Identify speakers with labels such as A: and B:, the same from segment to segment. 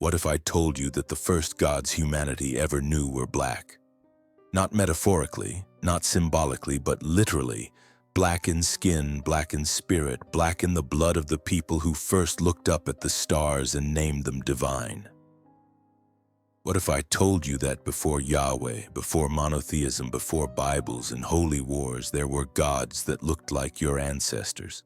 A: What if I told you that the first gods humanity ever knew were black? Not metaphorically, not symbolically, but literally. Black in skin, black in spirit, black in the blood of the people who first looked up at the stars and named them divine. What if I told you that before Yahweh, before monotheism, before Bibles and holy wars, there were gods that looked like your ancestors?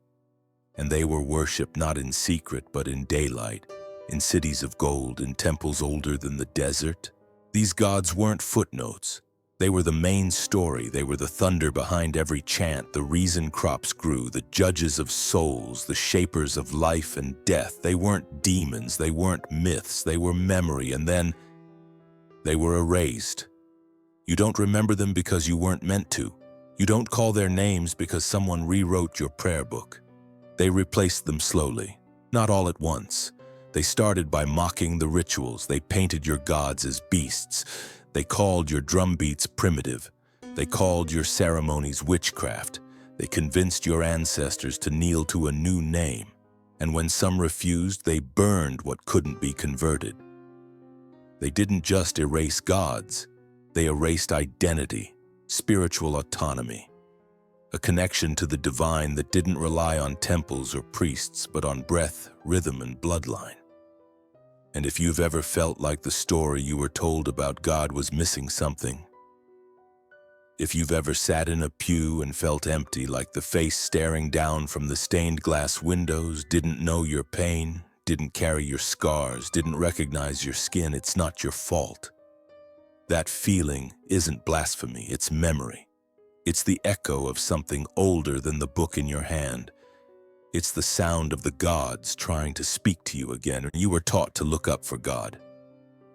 A: And they were worshipped not in secret but in daylight, in cities of gold, in temples older than the desert? These gods weren't footnotes. They were the main story. They were the thunder behind every chant, the reason crops grew, the judges of souls, the shapers of life and death. They weren't demons, they weren't myths, they were memory, and then they were erased. You don't remember them because you weren't meant to. You don't call their names because someone rewrote your prayer book. They replaced them slowly, not all at once. They started by mocking the rituals. They painted your gods as beasts. They called your drum beats primitive. They called your ceremonies witchcraft. They convinced your ancestors to kneel to a new name. And when some refused, they burned what couldn't be converted. They didn't just erase gods. They erased identity, spiritual autonomy, a connection to the divine that didn't rely on temples or priests, but on breath, rhythm, and bloodline. And if you've ever felt like the story you were told about God was missing something, if you've ever sat in a pew and felt empty, like the face staring down from the stained glass windows, didn't know your pain, didn't carry your scars, didn't recognize your skin, it's not your fault. That feeling isn't blasphemy, it's memory. It's the echo of something older than the book in your hand. It's the sound of the gods trying to speak to you again. You were taught to look up for God.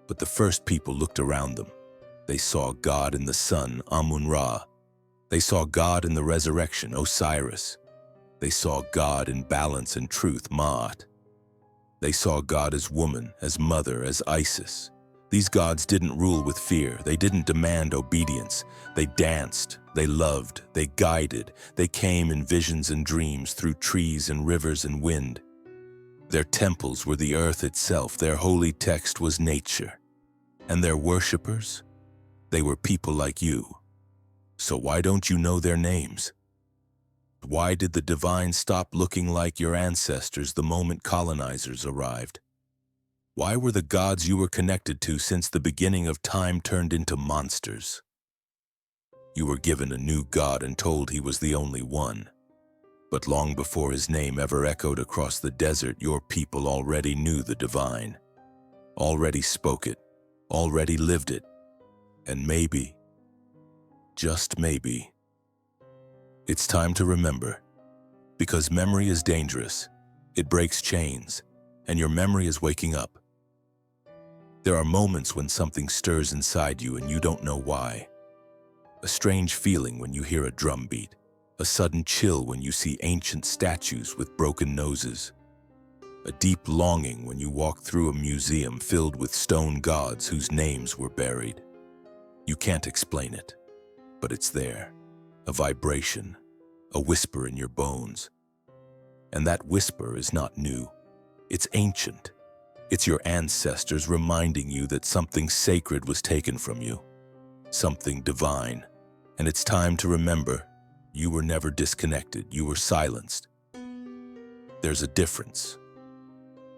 A: But the first people looked around them. They saw God in the sun, Amun-Ra. They saw God in the resurrection, Osiris. They saw God in balance and truth, Ma'at. They saw God as woman, as mother, as Isis. These gods didn't rule with fear. They didn't demand obedience. They danced, they loved, they guided. They came in visions and dreams through trees and rivers and wind. Their temples were the earth itself. Their holy text was nature. And their worshippers? They were people like you. So why don't you know their names? Why did the divine stop looking like your ancestors the moment colonizers arrived? Why were the gods you were connected to since the beginning of time turned into monsters? You were given a new god and told he was the only one. But long before his name ever echoed across the desert, your people already knew the divine, already spoke it, already lived it. And maybe, just maybe, it's time to remember. Because memory is dangerous. It breaks chains, and your memory is waking up. There are moments when something stirs inside you and you don't know why. A strange feeling when you hear a drum beat. A sudden chill when you see ancient statues with broken noses. A deep longing when you walk through a museum filled with stone gods whose names were buried. You can't explain it, but it's there. A vibration, a whisper in your bones. And that whisper is not new. It's ancient. It's your ancestors reminding you that something sacred was taken from you, something divine. And it's time to remember, you were never disconnected, you were silenced. There's a difference.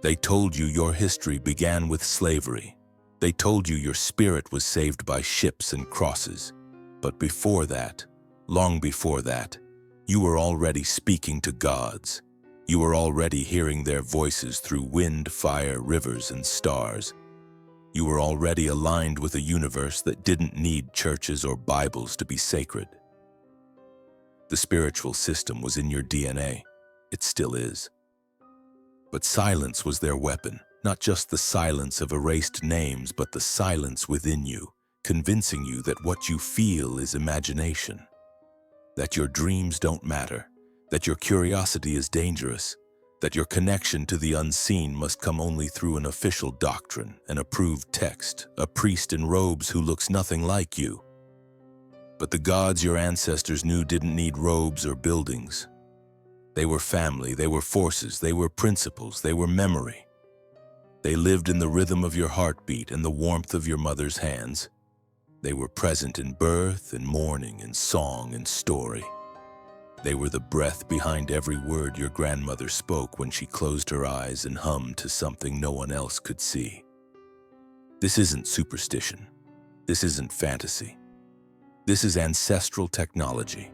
A: They told you your history began with slavery. They told you your spirit was saved by ships and crosses. But before that, long before that, you were already speaking to gods. You were already hearing their voices through wind, fire, rivers, and stars. You were already aligned with a universe that didn't need churches or Bibles to be sacred. The spiritual system was in your DNA. It still is. But silence was their weapon, not just the silence of erased names, but the silence within you, convincing you that what you feel is imagination, that your dreams don't matter, that your curiosity is dangerous, that your connection to the unseen must come only through an official doctrine, an approved text, a priest in robes who looks nothing like you. But the gods your ancestors knew didn't need robes or buildings. They were family, they were forces, they were principles, they were memory. They lived in the rhythm of your heartbeat and the warmth of your mother's hands. They were present in birth and mourning and song and story. They were the breath behind every word your grandmother spoke when she closed her eyes and hummed to something no one else could see. This isn't superstition. This isn't fantasy. This is ancestral technology.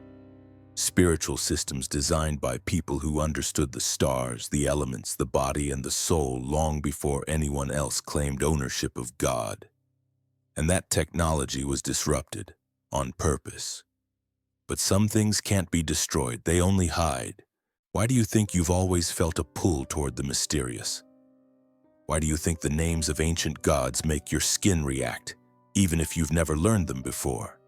A: Spiritual systems designed by people who understood the stars, the elements, the body, and the soul long before anyone else claimed ownership of God. And that technology was disrupted on purpose. But some things can't be destroyed, they only hide. Why do you think you've always felt a pull toward the mysterious? Why do you think the names of ancient gods make your skin react, even if you've never learned them before?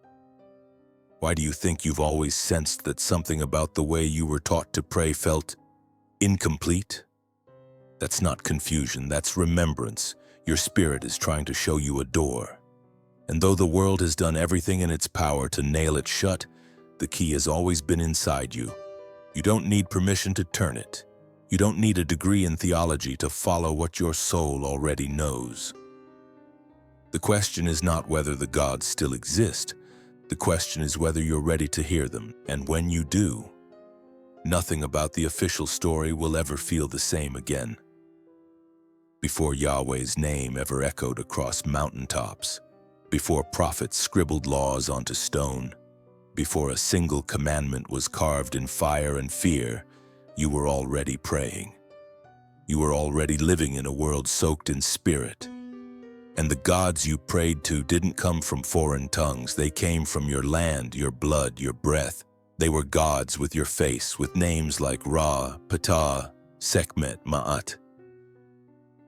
A: Why do you think you've always sensed that something about the way you were taught to pray felt incomplete? That's not confusion, that's remembrance. Your spirit is trying to show you a door. And though the world has done everything in its power to nail it shut, the key has always been inside you. You don't need permission to turn it. You don't need a degree in theology to follow what your soul already knows. The question is not whether the gods still exist. The question is whether you're ready to hear them, and when you do, nothing about the official story will ever feel the same again. Before Yahweh's name ever echoed across mountaintops, before prophets scribbled laws onto stone, before a single commandment was carved in fire and fear, you were already praying. You were already living in a world soaked in spirit. And the gods you prayed to didn't come from foreign tongues. They came from your land, your blood, your breath. They were gods with your face, with names like Ra, Ptah, Sekhmet, Ma'at.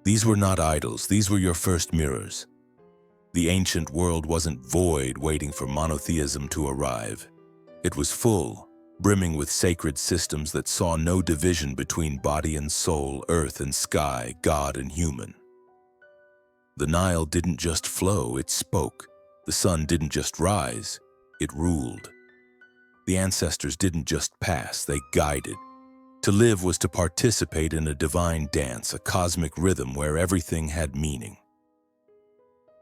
A: These were not idols. These were your first mirrors. The ancient world wasn't void waiting for monotheism to arrive. It was full, brimming with sacred systems that saw no division between body and soul, earth and sky, God and human. The Nile didn't just flow, it spoke. The sun didn't just rise, it ruled. The ancestors didn't just pass, they guided. To live was to participate in a divine dance, a cosmic rhythm where everything had meaning.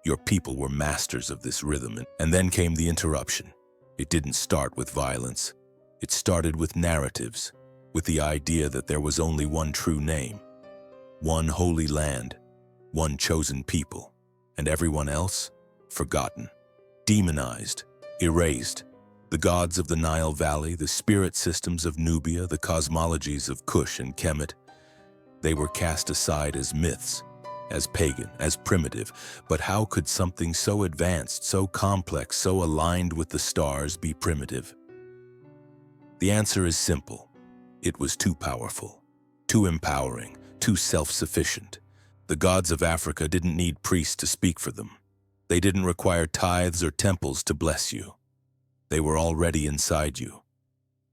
A: Your people were masters of this rhythm, and then came the interruption. It didn't start with violence. It started with narratives, with the idea that there was only one true name, one holy land, one chosen people, and everyone else, forgotten, demonized, erased. The gods of the Nile Valley, the spirit systems of Nubia, the cosmologies of Cush and Kemet, they were cast aside as myths, as pagan, as primitive. But how could something so advanced, so complex, so aligned with the stars be primitive? The answer is simple. It was too powerful, too empowering, too self-sufficient. The gods of Africa didn't need priests to speak for them. They didn't require tithes or temples to bless you. They were already inside you.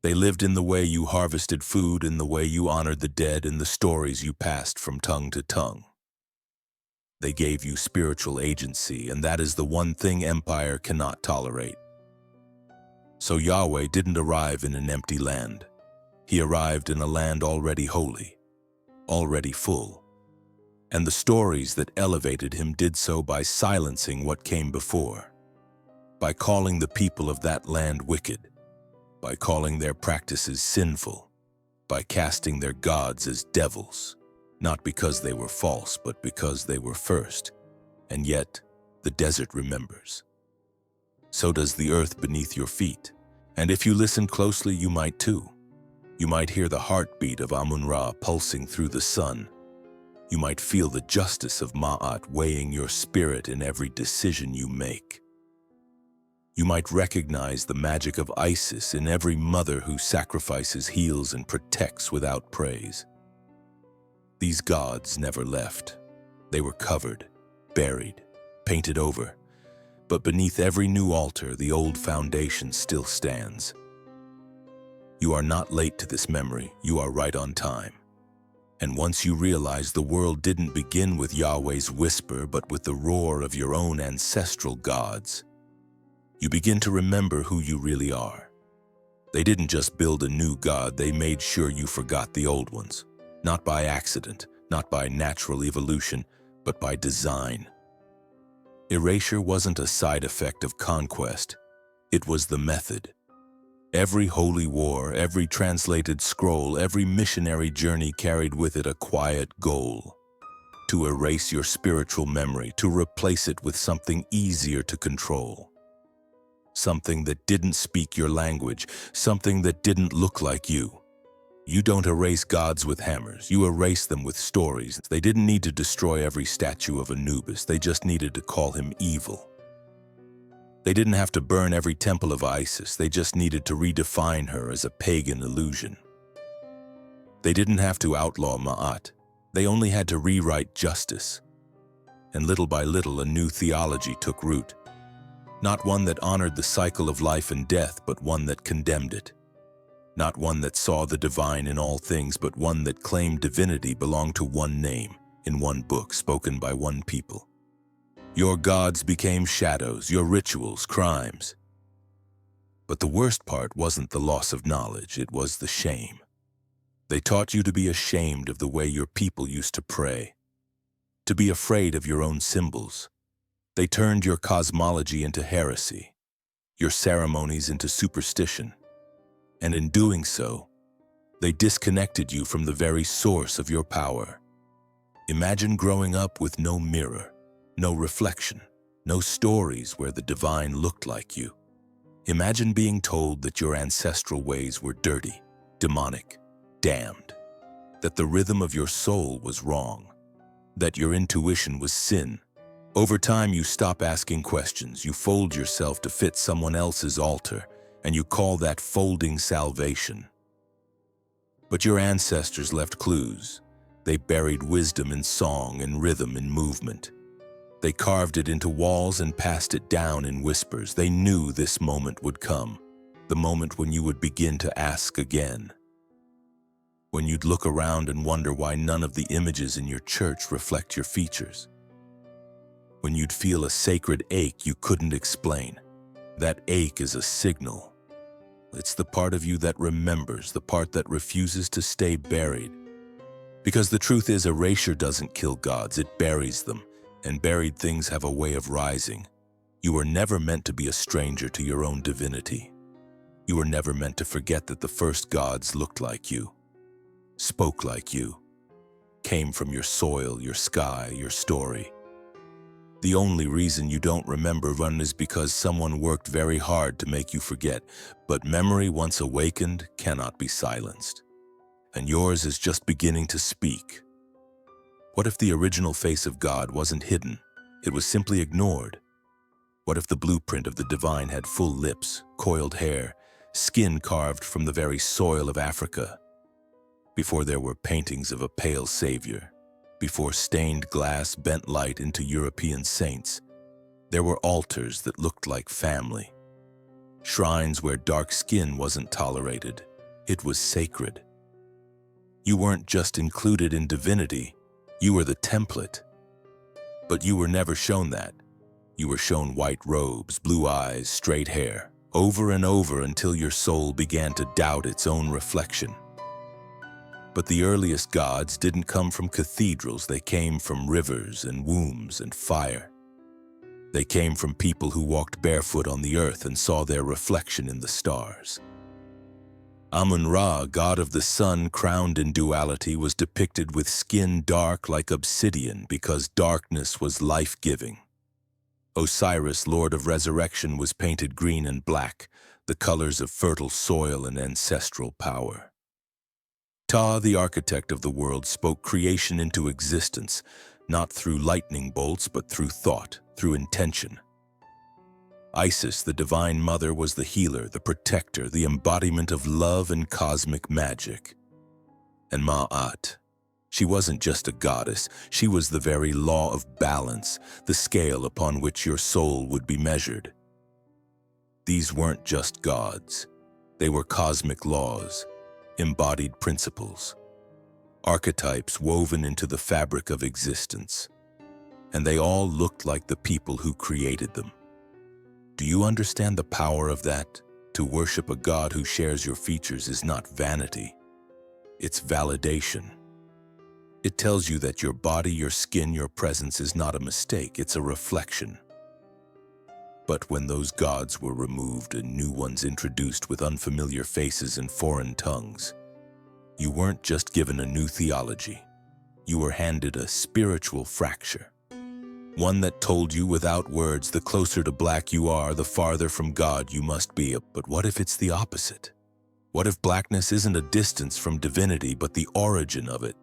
A: They lived in the way you harvested food, in the way you honored the dead, in the stories you passed from tongue to tongue. They gave you spiritual agency, and that is the one thing empire cannot tolerate. So Yahweh didn't arrive in an empty land. He arrived in a land already holy, already full. And the stories that elevated him did so by silencing what came before, by calling the people of that land wicked, by calling their practices sinful, by casting their gods as devils. Not because they were false, but because they were first. And yet, the desert remembers. So does the earth beneath your feet. And if you listen closely, you might too. You might hear the heartbeat of Amun-Ra pulsing through the sun. You might feel the justice of Ma'at weighing your spirit in every decision you make. You might recognize the magic of Isis in every mother who sacrifices, heals, and protects without praise. These gods never left. They were covered, buried, painted over. But beneath every new altar, the old foundation still stands. You are not late to this memory. You are right on time. And once you realize the world didn't begin with Yahweh's whisper, but with the roar of your own ancestral gods, you begin to remember who you really are. They didn't just build a new god, they made sure you forgot the old ones. Not by accident, not by natural evolution, but by design. Erasure wasn't a side effect of conquest. It was the method. Every holy war, every translated scroll, every missionary journey carried with it a quiet goal: to erase your spiritual memory, to replace it with something easier to control. Something that didn't speak your language, something that didn't look like you. You don't erase gods with hammers, you erase them with stories. They didn't need to destroy every statue of Anubis, they just needed to call him evil. They didn't have to burn every temple of Isis, they just needed to redefine her as a pagan illusion. They didn't have to outlaw Ma'at, they only had to rewrite justice. And little by little, a new theology took root. Not one that honored the cycle of life and death, but one that condemned it. Not one that saw the divine in all things, but one that claimed divinity belonged to one name, in one book, spoken by one people. Your gods became shadows, your rituals, crimes. But the worst part wasn't the loss of knowledge, it was the shame. They taught you to be ashamed of the way your people used to pray, to be afraid of your own symbols. They turned your cosmology into heresy, your ceremonies into superstition. And in doing so, they disconnected you from the very source of your power. Imagine growing up with no mirror, no reflection, no stories where the divine looked like you. Imagine being told that your ancestral ways were dirty, demonic, damned, that the rhythm of your soul was wrong, that your intuition was sin. Over time, you stop asking questions, you fold yourself to fit someone else's altar, and you call that folding salvation. But your ancestors left clues. They buried wisdom in song and rhythm in movement. They carved it into walls and passed it down in whispers. They knew this moment would come, the moment when you would begin to ask again. When you'd look around and wonder why none of the images in your church reflect your features. When you'd feel a sacred ache you couldn't explain. That ache is a signal. It's the part of you that remembers, the part that refuses to stay buried. Because the truth is, erasure doesn't kill gods, it buries them, and buried things have a way of rising. You were never meant to be a stranger to your own divinity. You were never meant to forget that the first gods looked like you, spoke like you, came from your soil, your sky, your story. The only reason you don't remember one is because someone worked very hard to make you forget, but memory once awakened cannot be silenced. And yours is just beginning to speak. What if the original face of God wasn't hidden? It was simply ignored. What if the blueprint of the divine had full lips, coiled hair, skin carved from the very soil of Africa? Before there were paintings of a pale savior, before stained glass bent light into European saints, there were altars that looked like family. Shrines where dark skin wasn't tolerated. It was sacred. You weren't just included in divinity, you were the template. But you were never shown that. You were shown white robes, blue eyes, straight hair, over and over until your soul began to doubt its own reflection. But the earliest gods didn't come from cathedrals, they came from rivers and wombs and fire. They came from people who walked barefoot on the earth and saw their reflection in the stars. Amun-Ra, god of the sun crowned in duality, was depicted with skin dark like obsidian because darkness was life-giving. Osiris, lord of resurrection, was painted green and black, the colors of fertile soil and ancestral power. Ptah, the architect of the world, spoke creation into existence, not through lightning bolts, but through thought, through intention. Isis, the divine mother, was the healer, the protector, the embodiment of love and cosmic magic. And Ma'at, she wasn't just a goddess, she was the very law of balance, the scale upon which your soul would be measured. These weren't just gods, they were cosmic laws, embodied principles, archetypes woven into the fabric of existence, and they all looked like the people who created them. Do you understand the power of that? To worship a God who shares your features is not vanity, it's validation. It tells you that your body, your skin, your presence is not a mistake, it's a reflection. But when those gods were removed and new ones introduced with unfamiliar faces and foreign tongues, you weren't just given a new theology. You were handed a spiritual fracture. One that told you without words, the closer to black you are, the farther from God you must be. But what if it's the opposite? What if blackness isn't a distance from divinity, but the origin of it?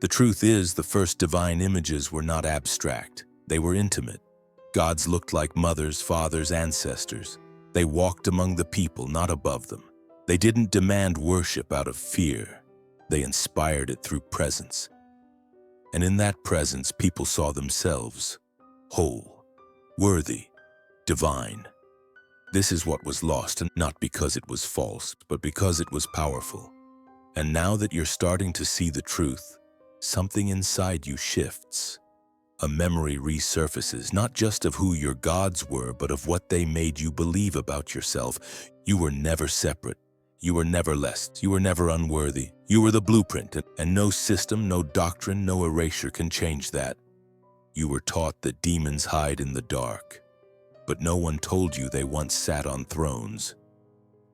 A: The truth is, the first divine images were not abstract. They were intimate. Gods looked like mothers, fathers, ancestors. They walked among the people, not above them. They didn't demand worship out of fear. They inspired it through presence. And in that presence, people saw themselves whole, worthy, divine. This is what was lost, and not because it was false, but because it was powerful. And now that you're starting to see the truth, something inside you shifts. A memory resurfaces, not just of who your gods were, but of what they made you believe about yourself. You were never separate. You were never less. You were never unworthy. You were the blueprint, and no system, no doctrine, no erasure can change that. You were taught that demons hide in the dark, but no one told you they once sat on thrones,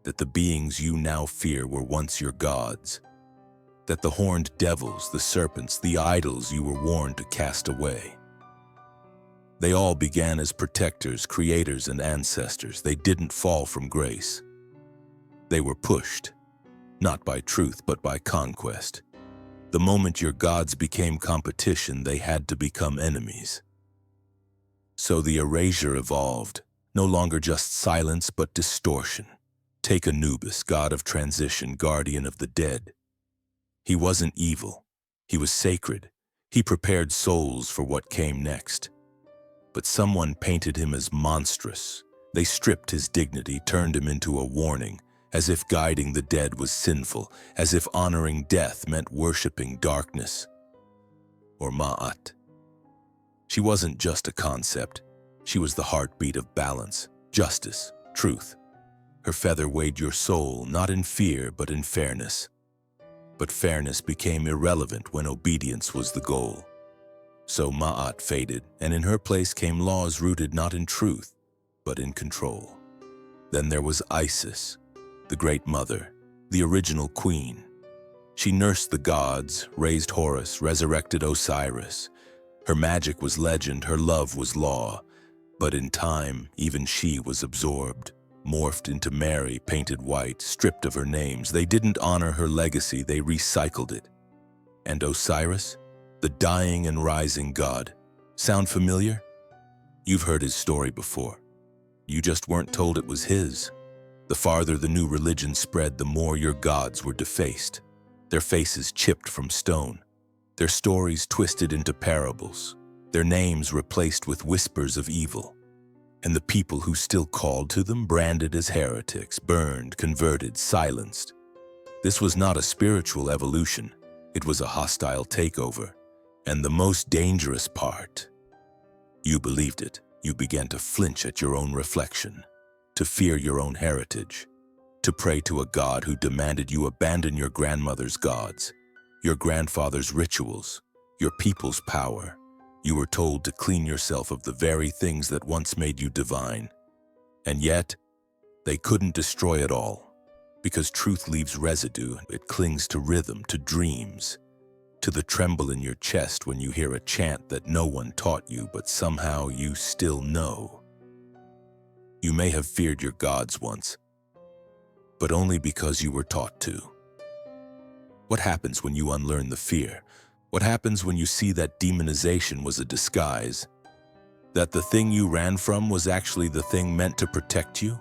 A: that the beings you now fear were once your gods, that the horned devils, the serpents, the idols you were warned to cast away. They all began as protectors, creators, and ancestors. They didn't fall from grace. They were pushed, not by truth, but by conquest. The moment your gods became competition, they had to become enemies. So the erasure evolved, no longer just silence, but distortion. Take Anubis, god of transition, guardian of the dead. He wasn't evil. He was sacred. He prepared souls for what came next. But someone painted him as monstrous. They stripped his dignity, turned him into a warning, as if guiding the dead was sinful, as if honoring death meant worshipping darkness. Or Ma'at. She wasn't just a concept. She was the heartbeat of balance, justice, truth. Her feather weighed your soul, not in fear, but in fairness. But fairness became irrelevant when obedience was the goal. So Ma'at faded, and in her place came laws rooted not in truth, but in control. Then there was Isis, the Great Mother, the original queen. She nursed the gods, raised Horus, resurrected Osiris. Her magic was legend, her love was law. But in time, even she was absorbed, morphed into Mary, painted white, stripped of her names. They didn't honor her legacy, they recycled it. And Osiris, the dying and rising god. Sound familiar? You've heard his story before. You just weren't told it was his. The farther the new religion spread, the more your gods were defaced, their faces chipped from stone, their stories twisted into parables, their names replaced with whispers of evil, and the people who still called to them branded as heretics, burned, converted, silenced. This was not a spiritual evolution, it was a hostile takeover. And the most dangerous part, you believed it. You began to flinch at your own reflection, to fear your own heritage, to pray to a god who demanded you abandon your grandmother's gods, your grandfather's rituals, your people's power. You were told to clean yourself of the very things that once made you divine. And yet, they couldn't destroy it all, because truth leaves residue. It clings to rhythm, to dreams, to the tremble in your chest when you hear a chant that no one taught you, but somehow you still know. You may have feared your gods once, but only because you were taught to. What happens when you unlearn the fear? What happens when you see that demonization was a disguise? That the thing you ran from was actually the thing meant to protect you?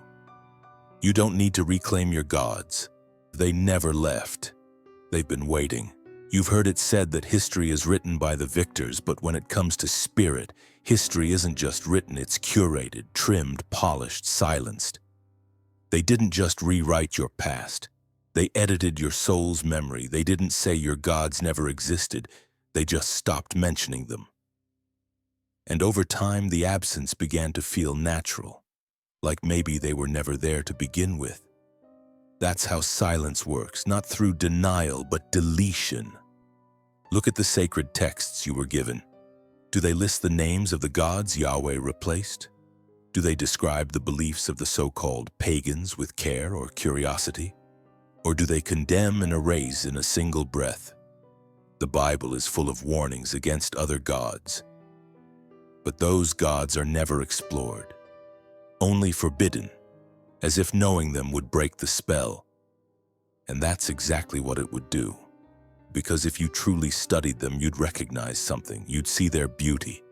A: You don't need to reclaim your gods. They never left. They've been waiting. You've heard it said that history is written by the victors, but when it comes to spirit, history isn't just written, it's curated, trimmed, polished, silenced. They didn't just rewrite your past. They edited your soul's memory. They didn't say your gods never existed. They just stopped mentioning them. And over time, the absence began to feel natural, like maybe they were never there to begin with. That's how silence works, not through denial, but deletion. Look at the sacred texts you were given. Do they list the names of the gods Yahweh replaced? Do they describe the beliefs of the so-called pagans with care or curiosity? Or do they condemn and erase in a single breath? The Bible is full of warnings against other gods. But those gods are never explored, only forbidden, as if knowing them would break the spell. And that's exactly what it would do. Because if you truly studied them, you'd recognize something. You'd see their beauty,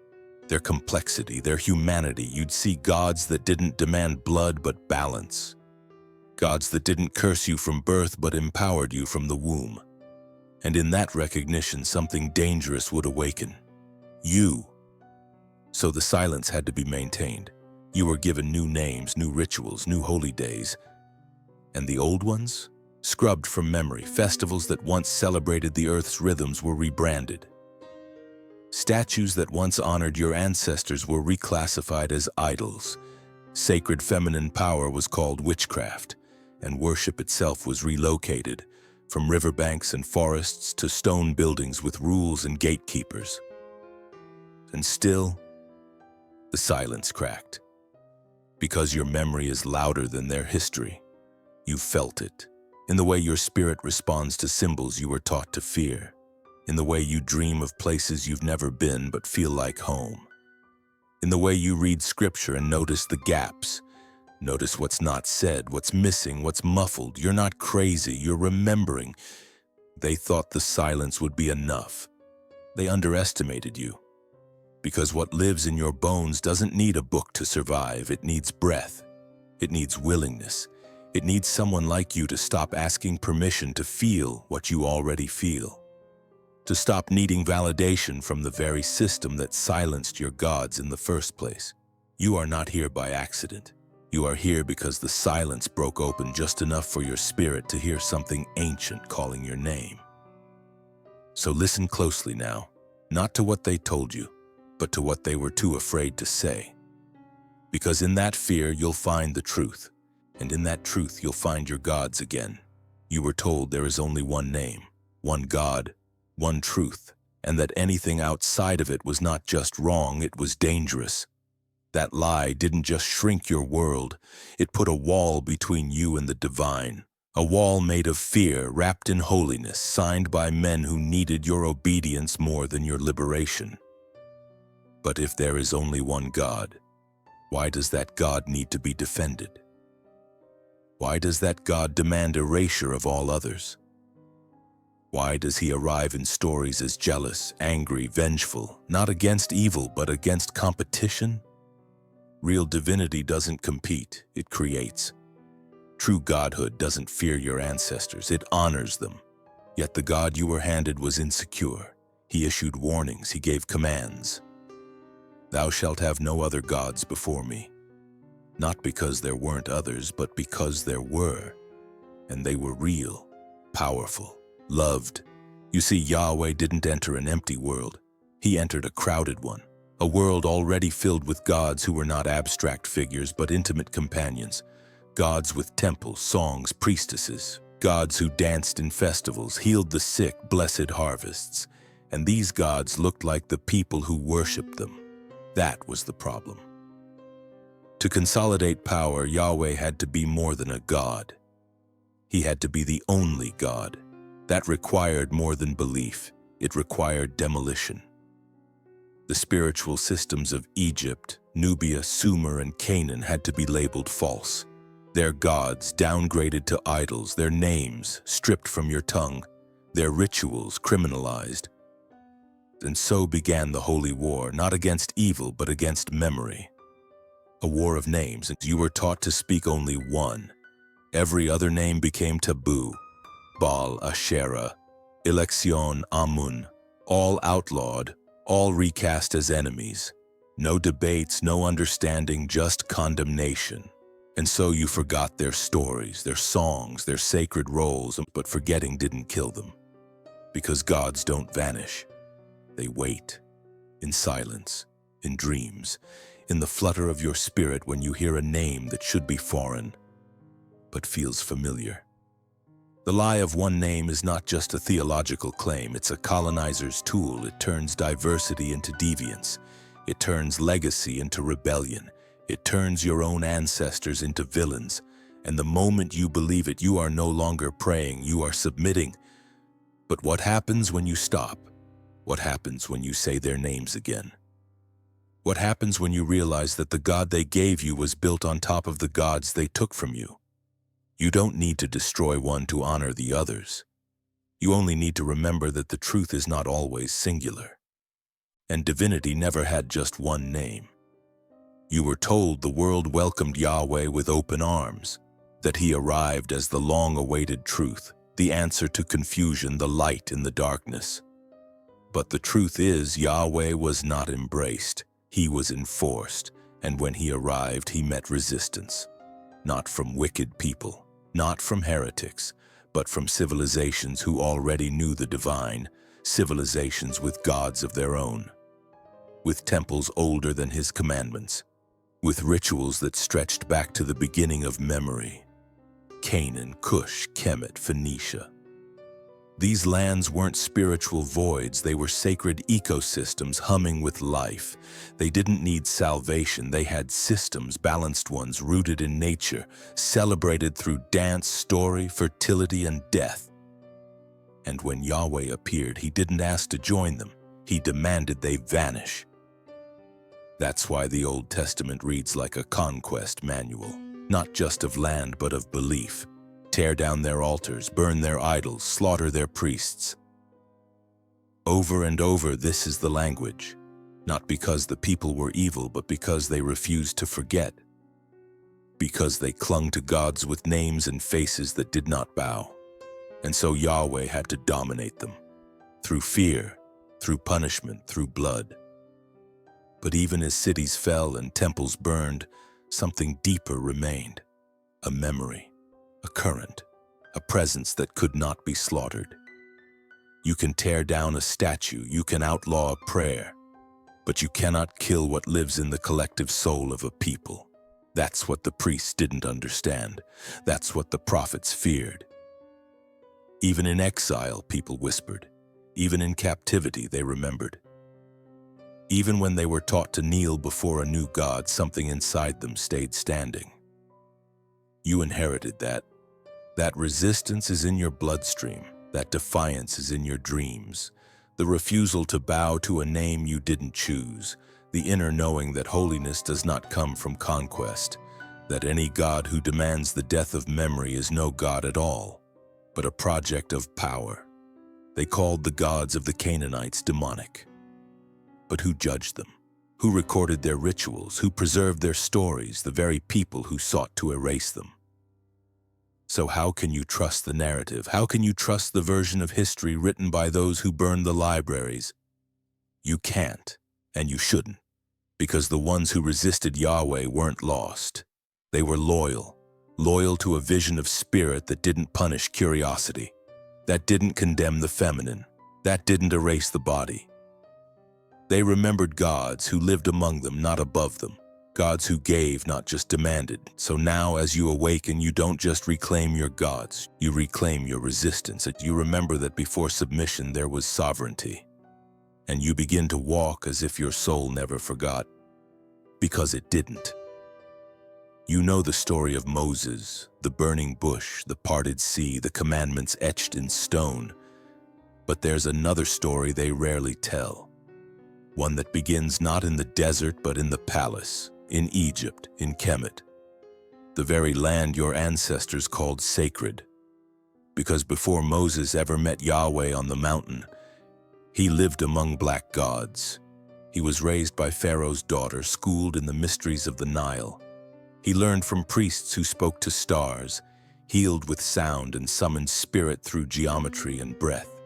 A: their complexity, their humanity. You'd see gods that didn't demand blood but balance. Gods that didn't curse you from birth but empowered you from the womb. And in that recognition, something dangerous would awaken. You. So the silence had to be maintained. You were given new names, new rituals, new holy days. And the old ones? Scrubbed from memory. Festivals that once celebrated the earth's rhythms were rebranded. Statues that once honored your ancestors were reclassified as idols. Sacred feminine power was called witchcraft, and worship itself was relocated, from riverbanks and forests to stone buildings with rules and gatekeepers. And still, the silence cracked. Because your memory is louder than their history. You felt it. In the way your spirit responds to symbols you were taught to fear. In the way you dream of places you've never been but feel like home. In the way you read scripture and notice the gaps. Notice what's not said, what's missing, what's muffled. You're not crazy, you're remembering. They thought the silence would be enough. They underestimated you. Because what lives in your bones doesn't need a book to survive. It needs breath. It needs willingness. It needs someone like you to stop asking permission to feel what you already feel. To stop needing validation from the very system that silenced your gods in the first place. You are not here by accident. You are here because the silence broke open just enough for your spirit to hear something ancient calling your name. So listen closely now, not to what they told you, but to what they were too afraid to say. Because in that fear, you'll find the truth. And in that truth, you'll find your gods again. You were told there is only one name, one God, one truth, and that anything outside of it was not just wrong, it was dangerous. That lie didn't just shrink your world, it put a wall between you and the divine. A wall made of fear, wrapped in holiness, signed by men who needed your obedience more than your liberation. But if there is only one God, why does that God need to be defended? Why does that God demand erasure of all others? Why does he arrive in stories as jealous, angry, vengeful, not against evil, but against competition? Real divinity doesn't compete, it creates. True godhood doesn't fear your ancestors, it honors them. Yet the God you were handed was insecure. He issued warnings, he gave commands. Thou shalt have no other gods before me. Not because there weren't others, but because there were. And they were real, powerful, loved. You see, Yahweh didn't enter an empty world. He entered a crowded one. A world already filled with gods who were not abstract figures, but intimate companions. Gods with temples, songs, priestesses. Gods who danced in festivals, healed the sick, blessed harvests. And these gods looked like the people who worshipped them. That was the problem. To consolidate power, Yahweh had to be more than a god. He had to be the only God. That required more than belief. It required demolition. The spiritual systems of Egypt, Nubia, Sumer, and Canaan had to be labeled false. Their gods downgraded to idols, their names stripped from your tongue, their rituals criminalized. And so began the holy war, not against evil, but against memory. A war of names, and you were taught to speak only one. Every other name became taboo. Baal, Asherah, Election, Amun, all outlawed, all recast as enemies. No debates, no understanding, just condemnation. And so you forgot their stories, their songs, their sacred roles, but forgetting didn't kill them. Because gods don't vanish. They wait, in silence, in dreams, in the flutter of your spirit when you hear a name that should be foreign, but feels familiar. The lie of one name is not just a theological claim, it's a colonizer's tool. It turns diversity into deviance. It turns legacy into rebellion. It turns your own ancestors into villains. And the moment you believe it, you are no longer praying, you are submitting. But what happens when you stop? What happens when you say their names again? What happens when you realize that the God they gave you was built on top of the gods they took from you? You don't need to destroy one to honor the others. You only need to remember that the truth is not always singular. And divinity never had just one name. You were told the world welcomed Yahweh with open arms, that he arrived as the long-awaited truth, the answer to confusion, the light in the darkness. But the truth is, Yahweh was not embraced. He was enforced, and when he arrived, he met resistance. Not from wicked people, not from heretics, but from civilizations who already knew the divine, civilizations with gods of their own, with temples older than his commandments, with rituals that stretched back to the beginning of memory. Canaan, Cush, Kemet, Phoenicia. These lands weren't spiritual voids, they were sacred ecosystems humming with life. They didn't need salvation, they had systems, balanced ones, rooted in nature, celebrated through dance, story, fertility, and death. And when Yahweh appeared, he didn't ask to join them, he demanded they vanish. That's why the Old Testament reads like a conquest manual, not just of land but of belief. Tear down their altars, burn their idols, slaughter their priests. Over and over, this is the language, not because the people were evil, but because they refused to forget, because they clung to gods with names and faces that did not bow. And so Yahweh had to dominate them, through fear, through punishment, through blood. But even as cities fell and temples burned, something deeper remained, a memory. A current, a presence that could not be slaughtered. You can tear down a statue, you can outlaw a prayer, but you cannot kill what lives in the collective soul of a people. That's what the priests didn't understand. That's what the prophets feared. Even in exile, people whispered. Even in captivity, they remembered. Even when they were taught to kneel before a new God, something inside them stayed standing. You inherited that. That resistance is in your bloodstream. That defiance is in your dreams. The refusal to bow to a name you didn't choose. The inner knowing that holiness does not come from conquest. That any God who demands the death of memory is no God at all, but a project of power. They called the gods of the Canaanites demonic. But who judged them? Who recorded their rituals? Who preserved their stories? The very people who sought to erase them. So how can you trust the narrative? How can you trust the version of history written by those who burned the libraries? You can't, and you shouldn't, because the ones who resisted Yahweh weren't lost. They were loyal to a vision of spirit that didn't punish curiosity, that didn't condemn the feminine, that didn't erase the body. They remembered gods who lived among them, not above them. Gods who gave, not just demanded. So now, as you awaken, you don't just reclaim your gods, you reclaim your resistance. You remember that before submission there was sovereignty. And you begin to walk as if your soul never forgot, because it didn't. You know the story of Moses, the burning bush, the parted sea, the commandments etched in stone. But there's another story they rarely tell. One that begins not in the desert but in the palace. In Egypt, in Kemet, the very land your ancestors called sacred. Because before Moses ever met Yahweh on the mountain, he lived among black gods. He was raised by Pharaoh's daughter, schooled in the mysteries of the Nile. He learned from priests who spoke to stars, healed with sound and summoned spirit through geometry and breath.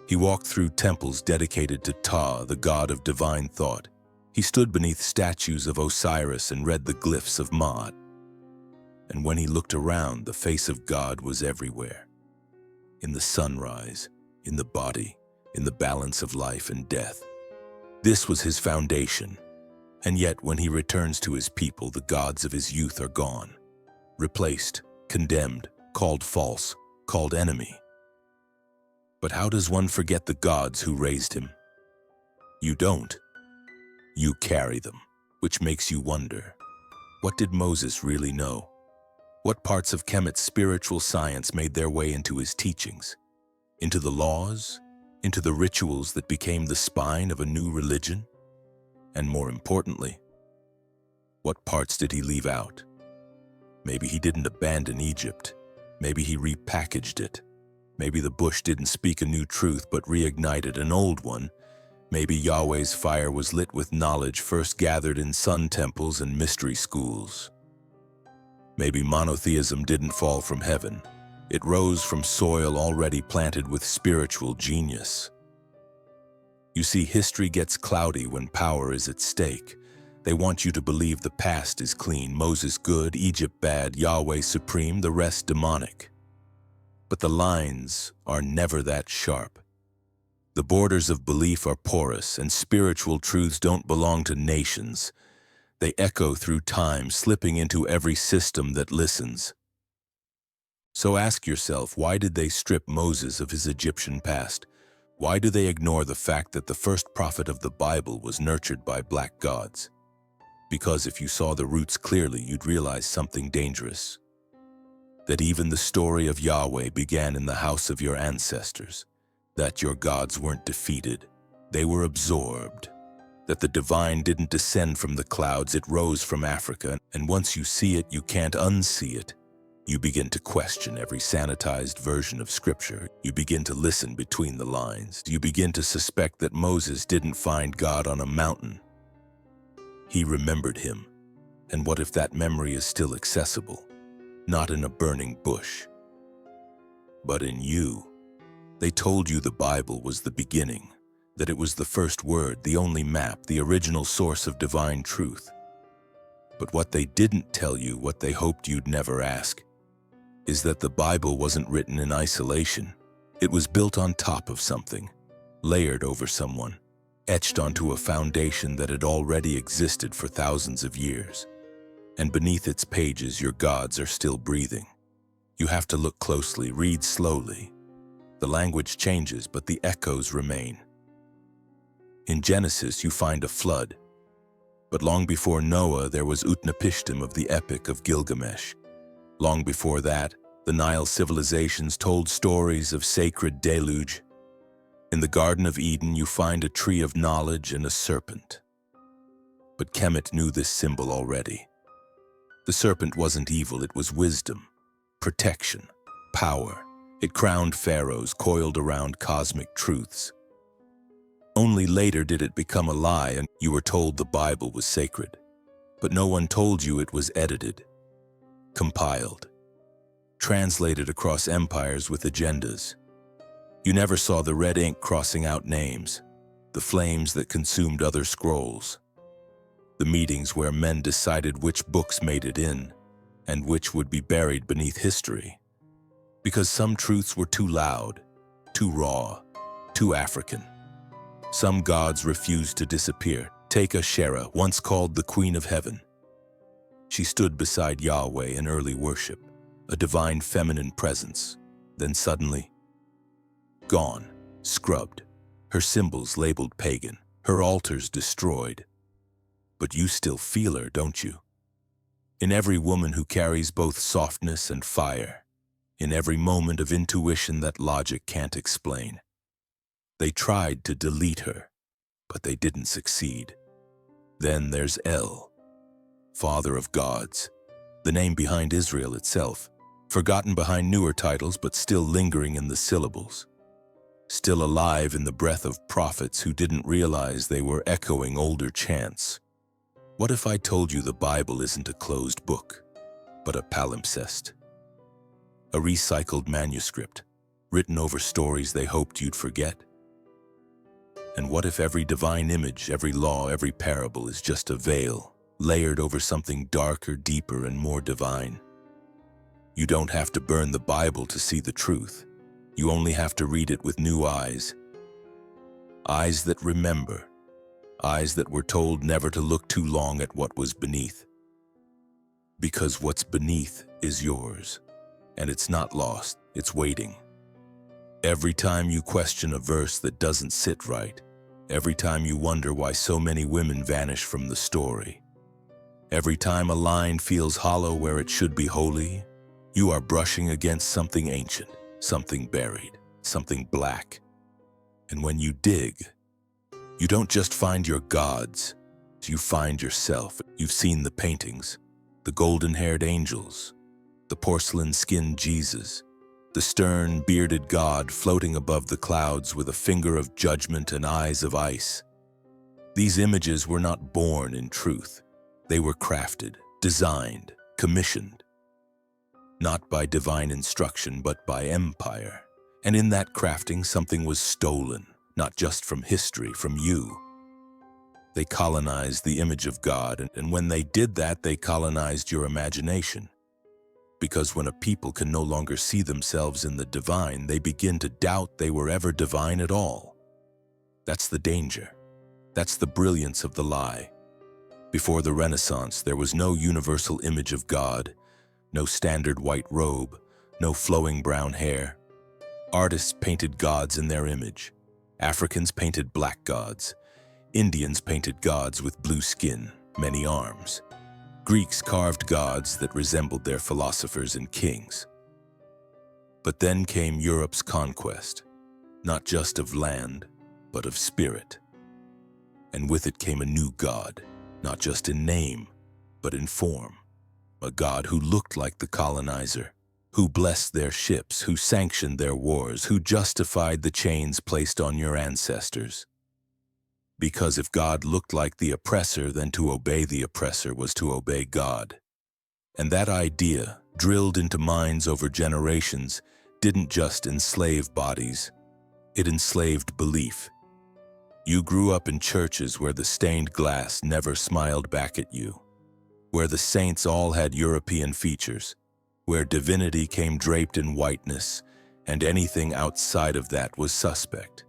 A: He walked through temples dedicated to Ptah, the god of divine thought. He stood beneath statues of Osiris and read the glyphs of Maat. And when he looked around, the face of God was everywhere. In the sunrise, in the body, in the balance of life and death. This was his foundation. And yet, when he returns to his people, the gods of his youth are gone. Replaced, condemned, called false. called enemy. But how does one forget the gods who raised him? You don't. You carry them, which makes you wonder, what did Moses really know? What parts of Kemet's spiritual science made their way into his teachings? Into the laws? Into the rituals that became the spine of a new religion? And more importantly, what parts did he leave out? Maybe he didn't abandon Egypt. Maybe he repackaged it. Maybe the bush didn't speak a new truth but reignited an old one. Maybe Yahweh's fire was lit with knowledge first gathered in sun temples and mystery schools. Maybe monotheism didn't fall from heaven. It rose from soil already planted with spiritual genius. You see, history gets cloudy when power is at stake. They want you to believe the past is clean, Moses good, Egypt bad, Yahweh supreme, the rest demonic. But the lines are never that sharp. The borders of belief are porous, and spiritual truths don't belong to nations. They echo through time, slipping into every system that listens. So ask yourself, why did they strip Moses of his Egyptian past? Why do they ignore the fact that the first prophet of the Bible was nurtured by black gods? Because if you saw the roots clearly, you'd realize something dangerous. That even the story of Yahweh began in the house of your ancestors. That your gods weren't defeated, they were absorbed. That the divine didn't descend from the clouds, it rose from Africa, and once you see it, you can't unsee it. You begin to question every sanitized version of Scripture. You begin to listen between the lines. You begin to suspect that Moses didn't find God on a mountain. He remembered him. And what if that memory is still accessible? Not in a burning bush, but in you. They told you the Bible was the beginning, that it was the first word, the only map, the original source of divine truth. But what they didn't tell you, what they hoped you'd never ask, is that the Bible wasn't written in isolation. It was built on top of something, layered over someone, etched onto a foundation that had already existed for thousands of years. And beneath its pages, your gods are still breathing. You have to look closely, read slowly. The language changes, but the echoes remain. In Genesis, you find a flood. But long before Noah, there was Utnapishtim of the Epic of Gilgamesh. Long before that, the Nile civilizations told stories of sacred deluge. In the Garden of Eden, you find a tree of knowledge and a serpent. But Kemet knew this symbol already. The serpent wasn't evil, it was wisdom, protection, power. It crowned pharaohs, coiled around cosmic truths. Only later did it become a lie, and you were told the Bible was sacred. But no one told you it was edited, compiled, translated across empires with agendas. You never saw the red ink crossing out names, the flames that consumed other scrolls, the meetings where men decided which books made it in and which would be buried beneath history. Because some truths were too loud, too raw, too African. Some gods refused to disappear. Take Asherah, once called the Queen of Heaven. She stood beside Yahweh in early worship, a divine feminine presence. Then suddenly, gone, scrubbed, her symbols labeled pagan, her altars destroyed. But you still feel her, don't you? In every woman who carries both softness and fire, in every moment of intuition that logic can't explain. They tried to delete her, but they didn't succeed. Then there's El, Father of Gods, the name behind Israel itself, forgotten behind newer titles but still lingering in the syllables, still alive in the breath of prophets who didn't realize they were echoing older chants. What if I told you the Bible isn't a closed book, but a palimpsest? A recycled manuscript, written over stories they hoped you'd forget? And what if every divine image, every law, every parable is just a veil, layered over something darker, deeper, and more divine? You don't have to burn the Bible to see the truth. You only have to read it with new eyes. Eyes that remember. Eyes that were told never to look too long at what was beneath. Because what's beneath is yours. And it's not lost, it's waiting. Every time you question a verse that doesn't sit right, every time you wonder why so many women vanish from the story, every time a line feels hollow where it should be holy, you are brushing against something ancient, something buried, something black. And when you dig, you don't just find your gods, you find yourself. You've seen the paintings, the golden-haired angels, the porcelain-skinned Jesus, the stern, bearded God floating above the clouds with a finger of judgment and eyes of ice. These images were not born in truth. They were crafted, designed, commissioned, not by divine instruction, but by empire. And in that crafting, something was stolen, not just from history, from you. They colonized the image of God, and when they did that, they colonized your imagination. Because when a people can no longer see themselves in the divine, they begin to doubt they were ever divine at all. That's the danger. That's the brilliance of the lie. Before the Renaissance, there was no universal image of God, no standard white robe, no flowing brown hair. Artists painted gods in their image. Africans painted black gods. Indians painted gods with blue skin, many arms. Greeks carved gods that resembled their philosophers and kings. But then came Europe's conquest, not just of land, but of spirit. And with it came a new god, not just in name, but in form. A god who looked like the colonizer, who blessed their ships, who sanctioned their wars, who justified the chains placed on your ancestors. Because if God looked like the oppressor, then to obey the oppressor was to obey God. And that idea, drilled into minds over generations, didn't just enslave bodies, it enslaved belief. You grew up in churches where the stained glass never smiled back at you, where the saints all had European features, where divinity came draped in whiteness, and anything outside of that was suspect.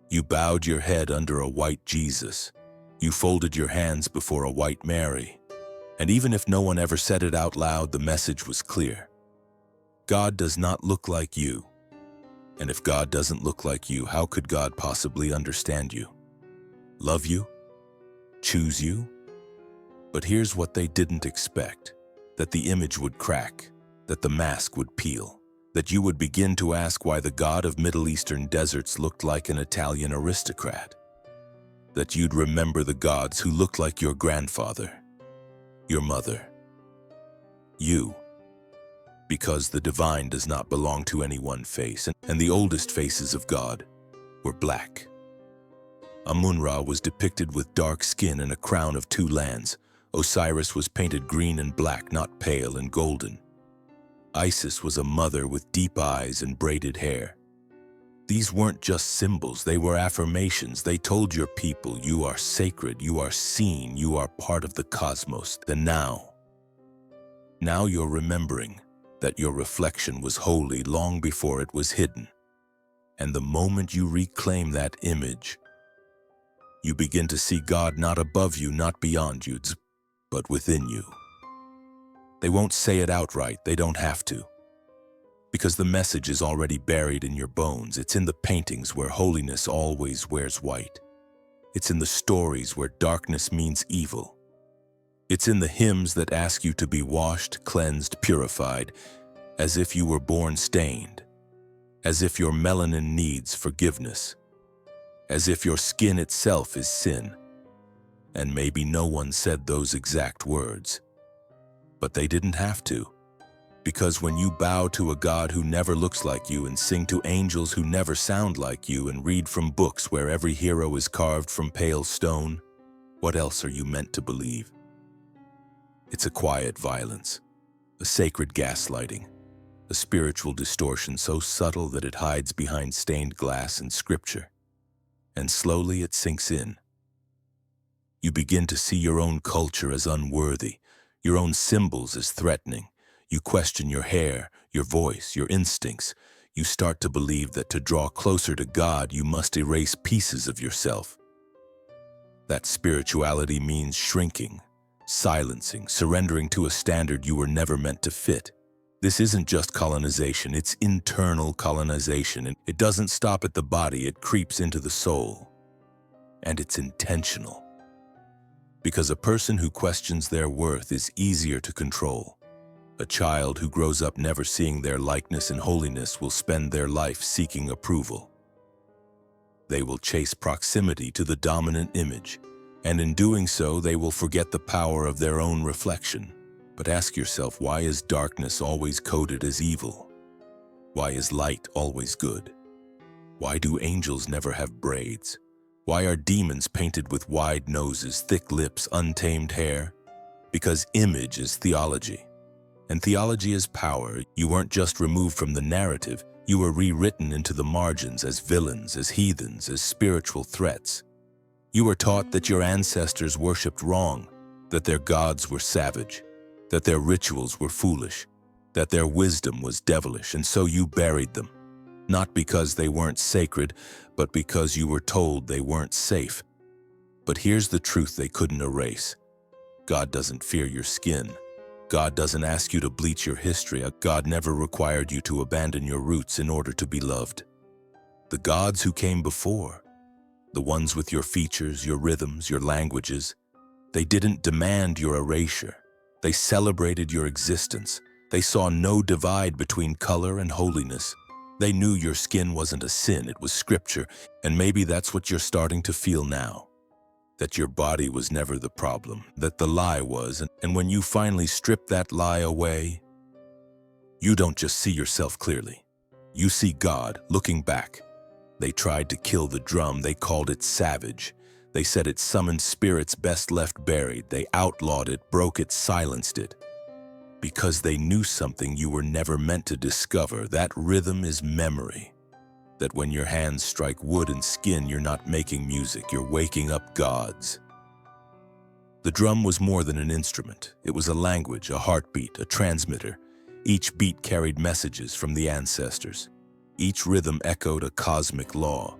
A: You bowed your head under a white Jesus. You folded your hands before a white Mary. And even if no one ever said it out loud, the message was clear. God does not look like you. And if God doesn't look like you, how could God possibly understand you? Love you? Choose you? But here's what they didn't expect: that the image would crack, that the mask would peel, that you would begin to ask why the god of Middle Eastern deserts looked like an Italian aristocrat, that you'd remember the gods who looked like your grandfather, your mother, you, because the divine does not belong to any one face, and the oldest faces of God were black. Amun-Ra was depicted with dark skin and a crown of two lands. Osiris was painted green and black, not pale and golden. Isis was a mother with deep eyes and braided hair. These weren't just symbols, they were affirmations. They told your people, you are sacred, you are seen, you are part of the cosmos. Then now you're remembering that your reflection was holy long before it was hidden. And the moment you reclaim that image, you begin to see God not above you, not beyond you, but within you. They won't say it outright, they don't have to. Because the message is already buried in your bones. It's in the paintings where holiness always wears white. It's in the stories where darkness means evil. It's in the hymns that ask you to be washed, cleansed, purified, as if you were born stained, as if your melanin needs forgiveness, as if your skin itself is sin. And maybe no one said those exact words. But they didn't have to, because when you bow to a God who never looks like you and sing to angels who never sound like you and read from books where every hero is carved from pale stone, what else are you meant to believe? It's a quiet violence, a sacred gaslighting, a spiritual distortion so subtle that it hides behind stained glass and scripture. And slowly it sinks in. You begin to see your own culture as unworthy, your own symbols as threatening. You question your hair, your voice, your instincts. You start to believe that to draw closer to God, you must erase pieces of yourself. That spirituality means shrinking, silencing, surrendering to a standard you were never meant to fit. This isn't just colonization, it's internal colonization, and it doesn't stop at the body, it creeps into the soul. And it's intentional. Because a person who questions their worth is easier to control. A child who grows up never seeing their likeness in holiness will spend their life seeking approval. They will chase proximity to the dominant image, and in doing so, they will forget the power of their own reflection. But ask yourself, why is darkness always coded as evil? Why is light always good? Why do angels never have braids? Why are demons painted with wide noses, thick lips, untamed hair? Because image is theology. And theology is power. You weren't just removed from the narrative, you were rewritten into the margins as villains, as heathens, as spiritual threats. You were taught that your ancestors worshipped wrong, that their gods were savage, that their rituals were foolish, that their wisdom was devilish, and so you buried them. Not because they weren't sacred, but because you were told they weren't safe. But here's the truth they couldn't erase. God doesn't fear your skin. God doesn't ask you to bleach your history. God never required you to abandon your roots in order to be loved. The gods who came before, the ones with your features, your rhythms, your languages, they didn't demand your erasure. They celebrated your existence. They saw no divide between color and holiness. They knew your skin wasn't a sin, it was scripture, and maybe that's what you're starting to feel now. That your body was never the problem, that the lie was, and when you finally strip that lie away, you don't just see yourself clearly. You see God looking back. They tried to kill the drum, they called it savage. They said it summoned spirits best left buried. They outlawed it, broke it, silenced it. Because they knew something you were never meant to discover. That rhythm is memory. That when your hands strike wood and skin, you're not making music, you're waking up gods. The drum was more than an instrument. It was a language, a heartbeat, a transmitter. Each beat carried messages from the ancestors. Each rhythm echoed a cosmic law.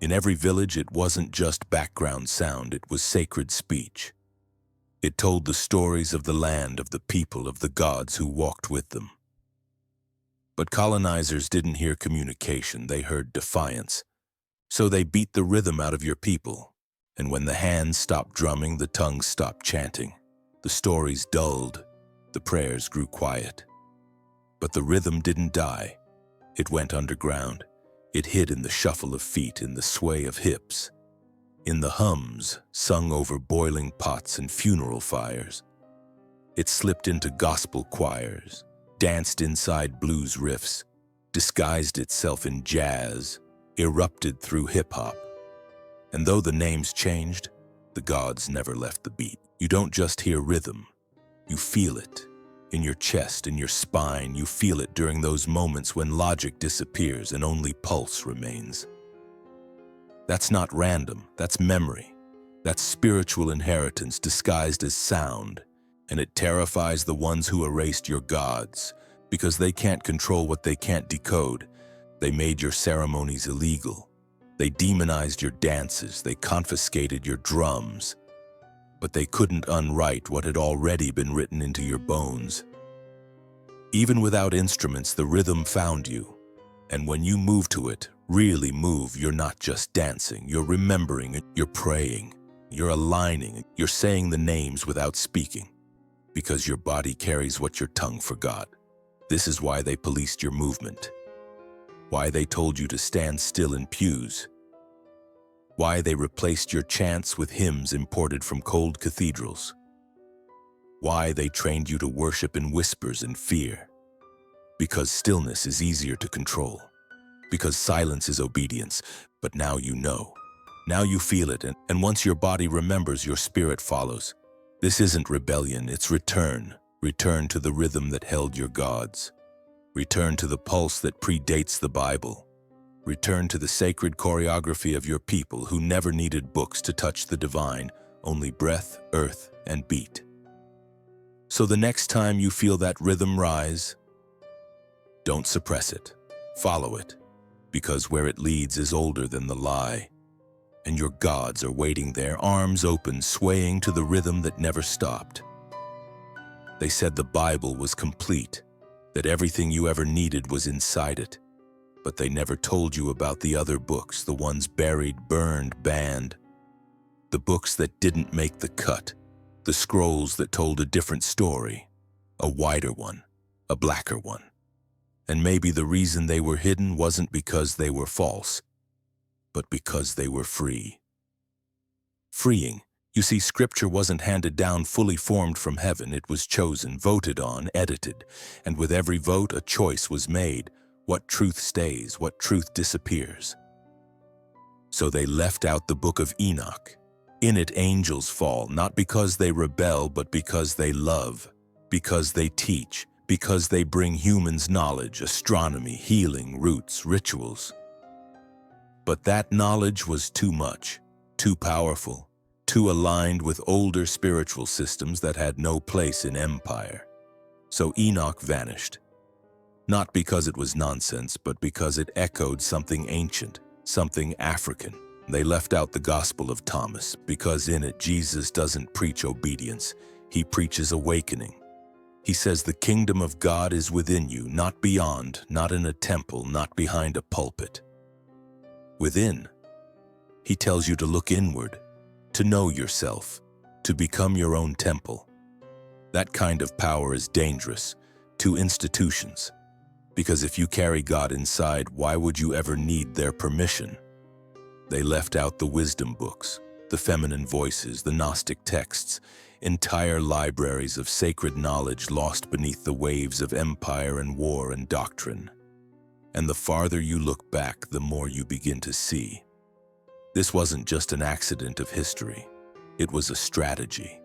A: In every village, it wasn't just background sound, it was sacred speech. It told the stories of the land, of the people, of the gods who walked with them. But colonizers didn't hear communication, they heard defiance. So they beat the rhythm out of your people. And when the hands stopped drumming, the tongues stopped chanting. The stories dulled, the prayers grew quiet. But the rhythm didn't die. It went underground. It hid in the shuffle of feet, in the sway of hips, in the hums sung over boiling pots and funeral fires. It slipped into gospel choirs, danced inside blues riffs, disguised itself in jazz, erupted through hip-hop. And though the names changed, the gods never left the beat. You don't just hear rhythm, you feel it. In your chest, in your spine, you feel it during those moments when logic disappears and only pulse remains. That's not random, that's memory. That's spiritual inheritance disguised as sound. And it terrifies the ones who erased your gods, because they can't control what they can't decode. They made your ceremonies illegal. They demonized your dances, they confiscated your drums. But they couldn't unwrite what had already been written into your bones. Even without instruments, the rhythm found you. And when you move to it, really move, you're not just dancing, you're remembering, you're praying, you're aligning, you're saying the names without speaking. Because your body carries what your tongue forgot. This is why they policed your movement. Why they told you to stand still in pews. Why they replaced your chants with hymns imported from cold cathedrals. Why they trained you to worship in whispers and fear. Because stillness is easier to control. Because silence is obedience. But now you know. Now you feel it, and once your body remembers, your spirit follows. This isn't rebellion, it's return. Return to the rhythm that held your gods. Return to the pulse that predates the Bible. Return to the sacred choreography of your people who never needed books to touch the divine, only breath, earth, and beat. So the next time you feel that rhythm rise, don't suppress it, follow it, because where it leads is older than the lie. And your gods are waiting there, arms open, swaying to the rhythm that never stopped. They said the Bible was complete. that everything you ever needed was inside it. But they never told you about the other books, the ones buried, burned, banned. The books that didn't make the cut. The scrolls that told a different story. A wider one. A blacker one. And maybe the reason they were hidden wasn't because they were false, but because they were free. Freeing. You see, scripture wasn't handed down fully formed from heaven. It was chosen, voted on, edited. And with every vote, a choice was made. What truth stays, what truth disappears. So they left out the book of Enoch. In it, angels fall, not because they rebel, but because they love, because they teach, because they bring humans knowledge, astronomy, healing, roots, rituals. But that knowledge was too much, too powerful, too aligned with older spiritual systems that had no place in empire. So Enoch vanished. Not because it was nonsense, but because it echoed something ancient, something African. They left out the Gospel of Thomas, because in it Jesus doesn't preach obedience, he preaches awakening. He says the kingdom of God is within you, not beyond, not in a temple, not behind a pulpit. Within. He tells you to look inward, to know yourself, to become your own temple. That kind of power is dangerous to institutions, because if you carry God inside, why would you ever need their permission? They left out the wisdom books, the feminine voices, the Gnostic texts, entire libraries of sacred knowledge lost beneath the waves of empire and war and doctrine. And the farther you look back, the more you begin to see. This wasn't just an accident of history. It was a strategy.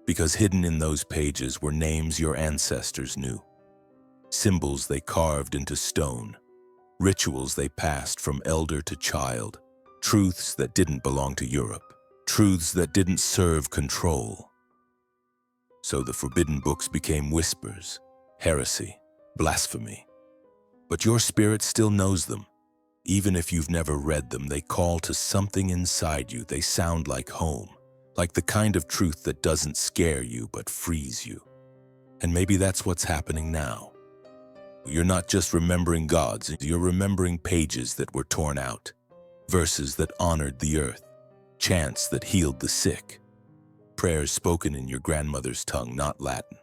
A: Because hidden in those pages were names your ancestors knew, symbols they carved into stone, rituals they passed from elder to child, truths that didn't belong to Europe, truths that didn't serve control. So the forbidden books became whispers, heresy, blasphemy. But your spirit still knows them. Even if you've never read them, they call to something inside you. They sound like home, like the kind of truth that doesn't scare you but frees you. And maybe that's what's happening now. You're not just remembering gods, you're remembering pages that were torn out, verses that honored the earth, chants that healed the sick, prayers spoken in your grandmother's tongue, not Latin.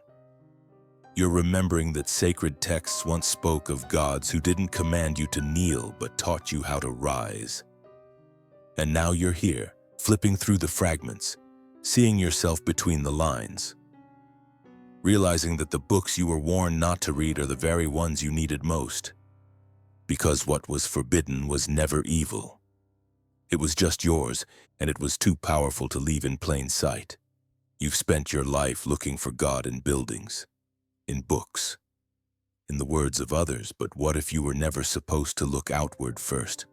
A: You're remembering that sacred texts once spoke of gods who didn't command you to kneel but taught you how to rise. And now you're here, flipping through the fragments, seeing yourself between the lines, realizing that the books you were warned not to read are the very ones you needed most. Because what was forbidden was never evil. It was just yours, and it was too powerful to leave in plain sight. You've spent your life looking for God in buildings, in books, in the words of others, but what if you were never supposed to look outward first?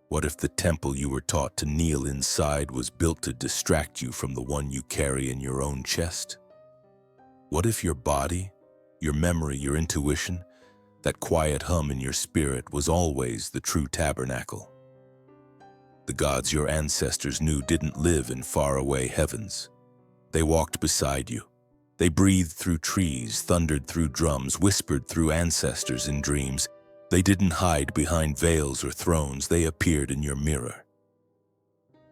A: What if the temple you were taught to kneel inside was built to distract you from the one you carry in your own chest? What if your body, your memory, your intuition, that quiet hum in your spirit was always the true tabernacle? The gods your ancestors knew didn't live in faraway heavens. They walked beside you. They breathed through trees, thundered through drums, whispered through ancestors in dreams. They didn't hide behind veils or thrones. They appeared in your mirror.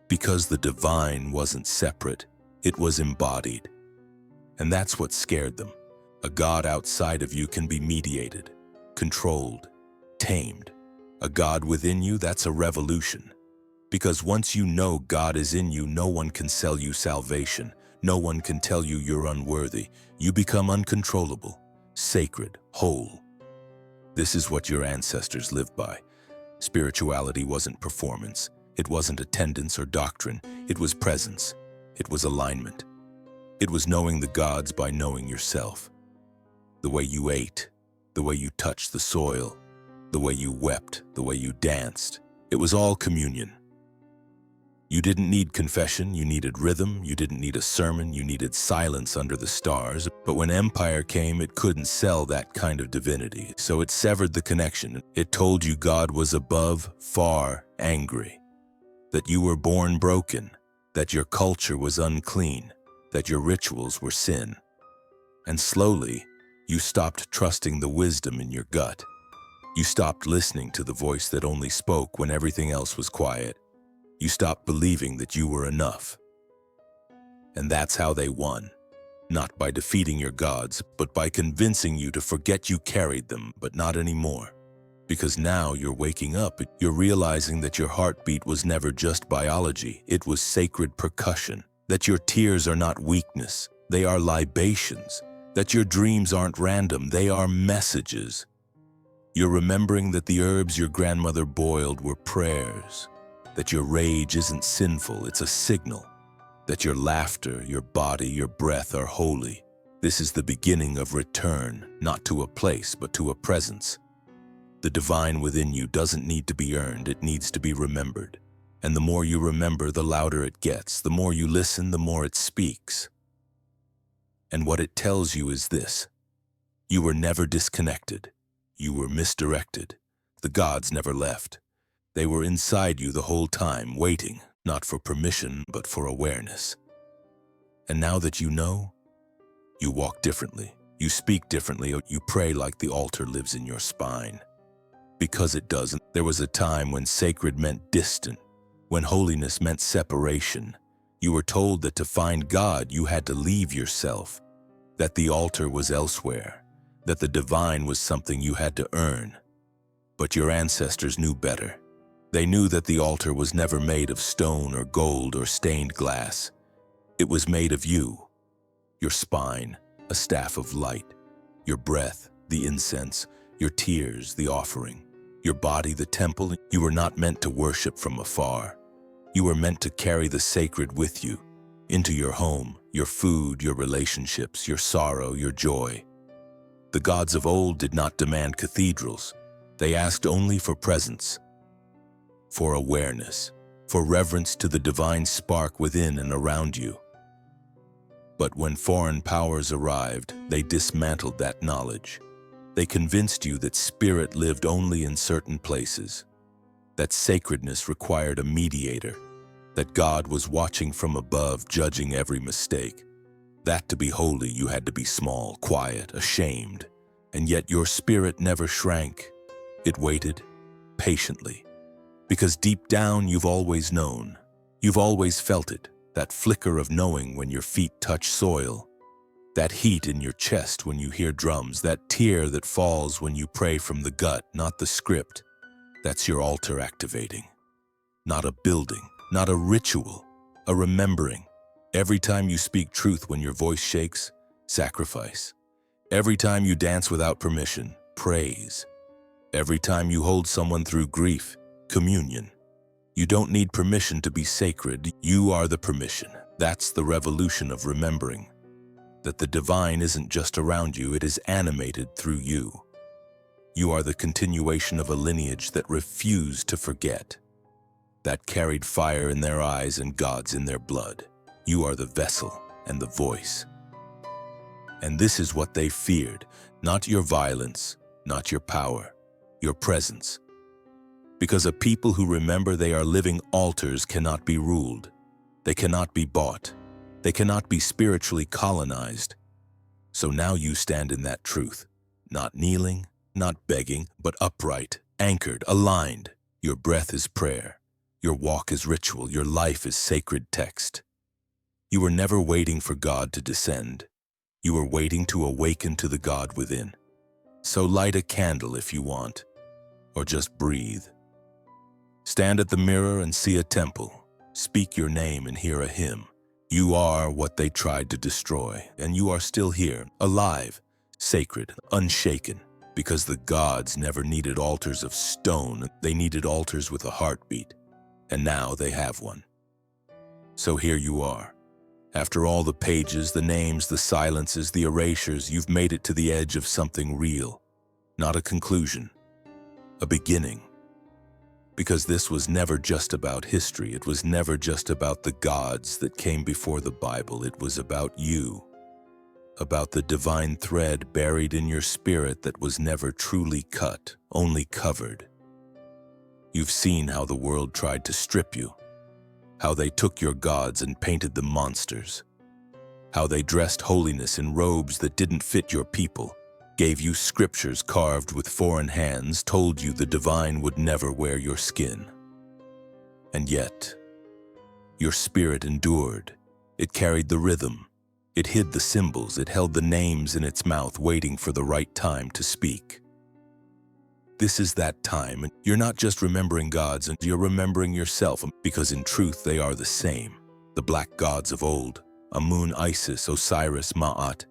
A: Because the divine wasn't separate, it was embodied. And that's what scared them. A God outside of you can be mediated, controlled, tamed. A God within you, that's a revolution. Because once you know God is in you, no one can sell you salvation. No one can tell you you're unworthy. You become uncontrollable, sacred, whole. This is what your ancestors lived by. Spirituality wasn't performance. It wasn't attendance or doctrine. It was presence. It was alignment. It was knowing the gods by knowing yourself. The way you ate, the way you touched the soil, the way you wept, the way you danced. It was all communion. You didn't need confession, you needed rhythm, you didn't need a sermon, you needed silence under the stars. But when empire came, it couldn't sell that kind of divinity, so it severed the connection. It told you God was above, far, angry, that you were born broken, that your culture was unclean, that your rituals were sin. And slowly, You stopped trusting the wisdom in your gut. You stopped listening to the voice that only spoke when everything else was quiet. You stopped believing that you were enough. And that's how they won. Not by defeating your gods, but by convincing you to forget you carried them, but not anymore. Because now you're waking up, you're realizing that your heartbeat was never just biology, it was sacred percussion. That your tears are not weakness, they are libations. That your dreams aren't random, they are messages. You're remembering that the herbs your grandmother boiled were prayers. That your rage isn't sinful, it's a signal. That your laughter, your body, your breath are holy. This is the beginning of return, not to a place, but to a presence. The divine within you doesn't need to be earned, it needs to be remembered. And the more you remember, the louder it gets. The more you listen, the more it speaks. And what it tells you is this: you were never disconnected. You were misdirected. The gods never left. They were inside you the whole time, waiting, not for permission, but for awareness. And now that you know, you walk differently, you speak differently, you pray like the altar lives in your spine. Because it doesn't. There was a time when sacred meant distant, when holiness meant separation. You were told that to find God, you had to leave yourself, that the altar was elsewhere, that the divine was something you had to earn. But your ancestors knew better. They knew that the altar was never made of stone or gold or stained glass. It was made of you, your spine, a staff of light, your breath, the incense, your tears, the offering, your body, the temple. You were not meant to worship from afar. You were meant to carry the sacred with you, into your home, your food, your relationships, your sorrow, your joy. The gods of old did not demand cathedrals. They asked only for presence, for awareness, for reverence to the divine spark within and around you. But when foreign powers arrived, they dismantled that knowledge. They convinced you that spirit lived only in certain places, that sacredness required a mediator, that God was watching from above, judging every mistake. That to be holy, you had to be small, quiet, ashamed. And yet your spirit never shrank. It waited patiently. Because deep down, you've always known. You've always felt it, that flicker of knowing when your feet touch soil, that heat in your chest when you hear drums, that tear that falls when you pray from the gut, not the script. That's your altar activating. Not a building, not a ritual, a remembering. Every time you speak truth when your voice shakes, sacrifice. Every time you dance without permission, praise. Every time you hold someone through grief, communion. You don't need permission to be sacred. You are the permission. That's the revolution of remembering. That the divine isn't just around you, it is animated through you. You are the continuation of a lineage that refused to forget, that carried fire in their eyes and gods in their blood. You are the vessel and the voice. And this is what they feared, not your violence, not your power, your presence. Because a people who remember they are living altars cannot be ruled. They cannot be bought. They cannot be spiritually colonized. So now you stand in that truth, not kneeling, not begging, but upright, anchored, aligned. Your breath is prayer. Your walk is ritual. Your life is sacred text. You were never waiting for God to descend. You were waiting to awaken to the God within. So light a candle if you want, or just breathe. Stand at the mirror and see a temple. Speak your name and hear a hymn. You are what they tried to destroy, and you are still here, alive, sacred, unshaken, because the gods never needed altars of stone. They needed altars with a heartbeat, and now they have one. So here you are. After all the pages, the names, the silences, the erasures, you've made it to the edge of something real. Not a conclusion, a beginning. Because this was never just about history. It was never just about the gods that came before the Bible. It was about you, about the divine thread buried in your spirit that was never truly cut, only covered. You've seen how the world tried to strip you, how they took your gods and painted them monsters, how they dressed holiness in robes that didn't fit your people, gave you scriptures carved with foreign hands, told you the divine would never wear your skin. And yet, your spirit endured. It carried the rhythm. It hid the symbols. It held the names in its mouth, waiting for the right time to speak. This is that time, and you're not just remembering gods, and you're remembering yourself, because in truth they are the same. The black gods of old, Amun, Isis, Osiris, Ma'at,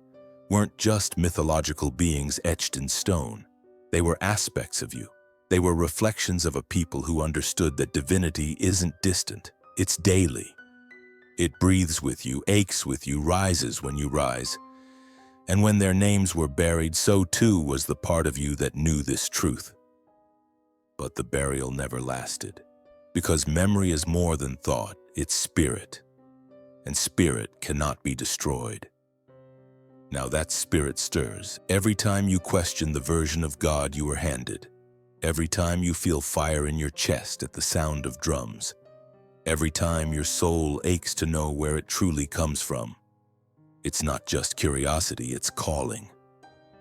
A: weren't just mythological beings etched in stone. They were aspects of you. They were reflections of a people who understood that divinity isn't distant, it's daily. It breathes with you, aches with you, rises when you rise. And when their names were buried, so too was the part of you that knew this truth. But the burial never lasted, because memory is more than thought, it's spirit. And spirit cannot be destroyed. Now that spirit stirs every time you question the version of God you were handed, every time you feel fire in your chest at the sound of drums, every time your soul aches to know where it truly comes from. It's not just curiosity, it's calling.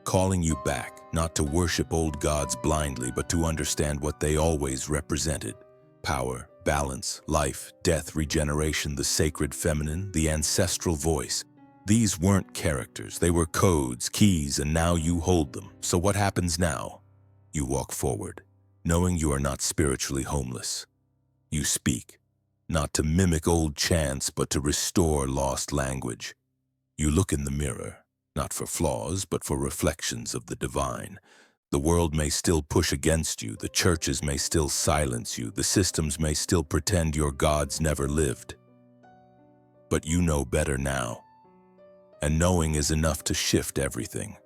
A: Calling you back, not to worship old gods blindly, but to understand what they always represented. Power, balance, life, death, regeneration, the sacred feminine, the ancestral voice. These weren't characters, they were codes, keys, and now you hold them. So what happens now? You walk forward, knowing you are not spiritually homeless. You speak, not to mimic old chants, but to restore lost language. You look in the mirror, not for flaws, but for reflections of the divine. The world may still push against you, the churches may still silence you, the systems may still pretend your gods never lived. But you know better now. And knowing is enough to shift everything.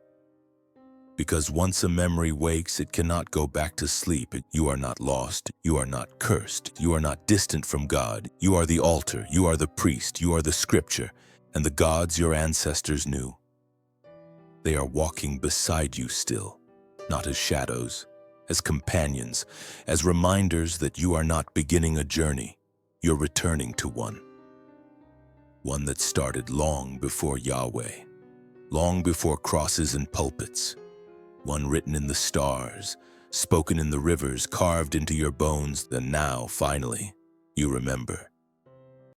A: Because once a memory wakes, it cannot go back to sleep. You are not lost, you are not cursed, you are not distant from God. You are the altar, you are the priest, you are the scripture, and the gods your ancestors knew. They are walking beside you still, not as shadows, as companions, as reminders that you are not beginning a journey, you're returning to one. One that started long before Yahweh, long before crosses and pulpits. One written in the stars, spoken in the rivers, carved into your bones, and now, finally, you remember.